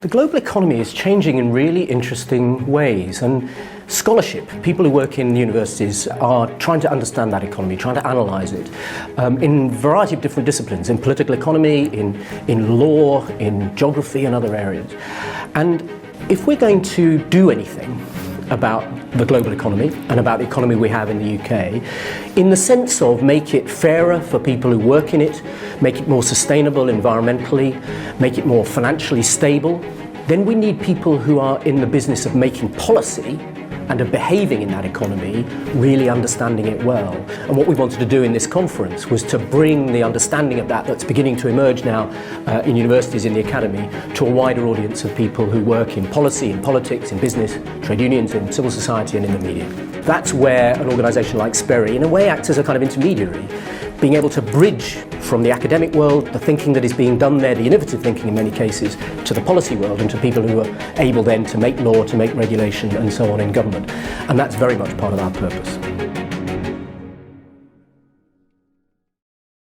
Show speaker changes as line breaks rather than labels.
The global economy is changing in really interesting ways, and scholarship, people who work in universities, are trying to understand that economy, trying to analyse it in a variety of different disciplines, in political economy, in law, in geography and other areas. And if we're going to do anything about the global economy and about the economy we have in the UK, in the sense of make it fairer for people who work in it, make it more sustainable environmentally, make it more financially stable, then we need people who are in the business of making policy and of behaving in that economy, really understanding it well. And what we wanted to do in this conference was to bring the understanding of that that's beginning to emerge now in universities, in the academy, to a wider audience of people who work in policy, in politics, in business, trade unions, in civil society and in the media. That's where an organisation like SPERI, in a way, acts as a kind of intermediary, being able to bridge from the academic world, the thinking that is being done there, the innovative thinking in many cases, to the policy world and to people who are able then to make law, to make regulation and so on in government. And that's very much part of our purpose.